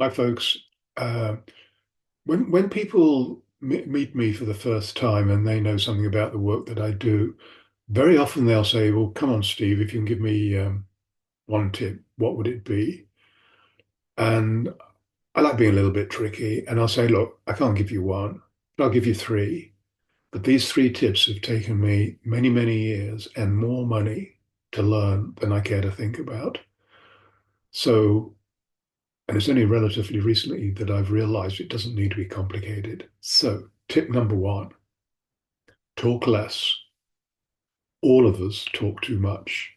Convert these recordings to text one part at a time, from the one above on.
Hi, folks. Uh, when people meet me for the first time and they know something about the work that I do, very often they'll say, "Well, come on, Steve, if you can give me one tip, what would it be?" And I like being a little bit tricky, and I'll say, "Look, I can't give you one, but I'll give you three. But these three tips have taken me many, many years and more money to learn than I care to think about." So, and it's only relatively recently that I've realized it doesn't need to be complicated. So, tip number one, talk less. All of us talk too much.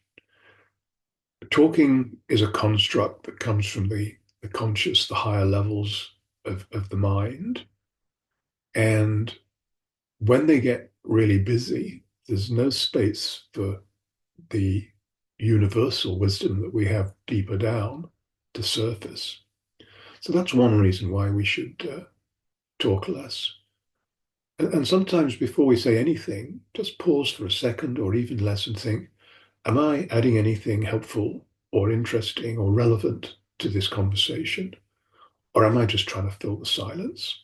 Talking is a construct that comes from the conscious, the higher levels of the mind. And when they get really busy, there's no space for the universal wisdom that we have deeper down to surface. So that's one reason why we should talk less. And sometimes before we say anything, just pause for a second or even less and think, am I adding anything helpful or interesting or relevant to this conversation? Or am I just trying to fill the silence?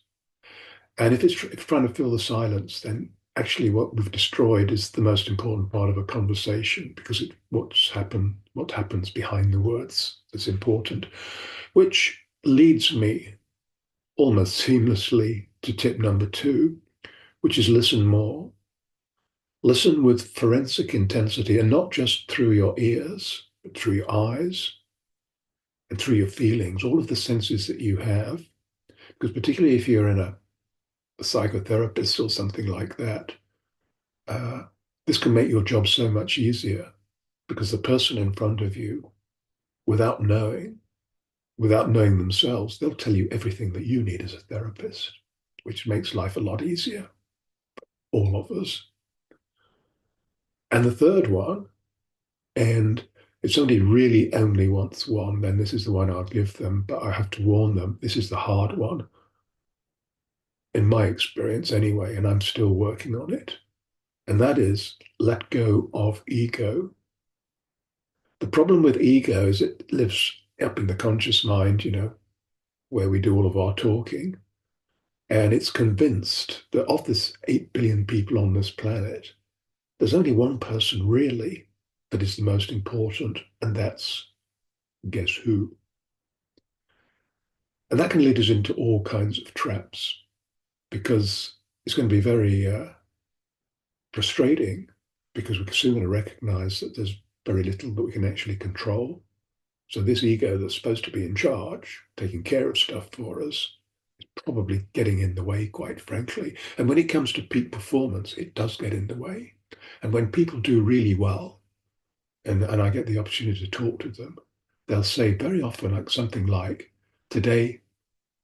And if it's trying to fill the silence, then actually what we've destroyed is the most important part of a conversation because what happens behind the words is important, which leads me almost seamlessly to tip number two, which is listen more. Listen with forensic intensity and not just through your ears, but through your eyes and through your feelings, all of the senses that you have. Because particularly if you're in a psychotherapist or something like that, uh, this can make your job so much easier because the person in front of you, without knowing, without knowing themselves, they'll tell you everything that you need as a therapist, which makes life a lot easier, all of us. And the third one, and it's only wants one, then this is the one I'll give them, but I have to warn them, this is the hard one, in my experience anyway, and I'm still working on it. And that is let go of ego. The problem with ego is it lives up in the conscious mind, where we do all of our talking. And it's convinced that of this 8 billion people on this planet, there's only one person really that is the most important, and that's guess who? And that can lead us into all kinds of traps because it's going to be very frustrating because we're soon going to recognize that there's very little that we can actually control. So this ego that's supposed to be in charge, taking care of stuff for us, is probably getting in the way, quite frankly. And when it comes to peak performance, it does get in the way. And when people do really well, and I get the opportunity to talk to them, they'll say very often like something like, today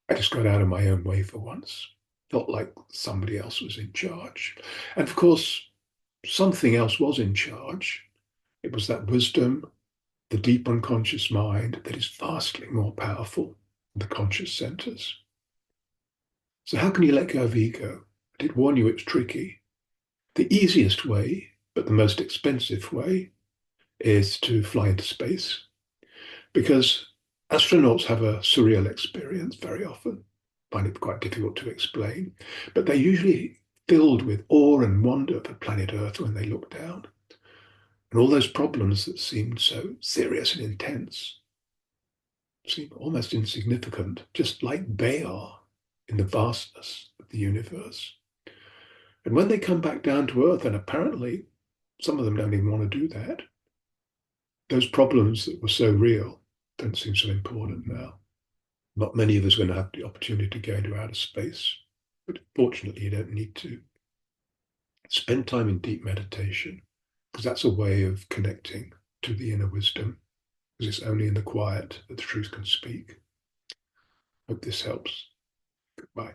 I just got out of my own way for once. Felt like somebody else was in charge. And of course, something else was in charge. It was that wisdom, the deep unconscious mind that is vastly more powerful than the conscious centers. So, how can you let go of ego? I did warn you it's tricky. The easiest way, but the most expensive way, is to fly into space because astronauts have a surreal experience very often. Find it quite difficult to explain, but they're usually filled with awe and wonder for planet Earth when they look down. And all those problems that seemed so serious and intense seem almost insignificant, just like they are in the vastness of the universe. And when they come back down to Earth, and apparently some of them don't even want to do that, those problems that were so real don't seem so important now. Not many of us are going to have the opportunity to go into outer space, but fortunately, you don't need to. Spend time in deep meditation, because that's a way of connecting to the inner wisdom, because it's only in the quiet that the truth can speak. Hope this helps. Goodbye.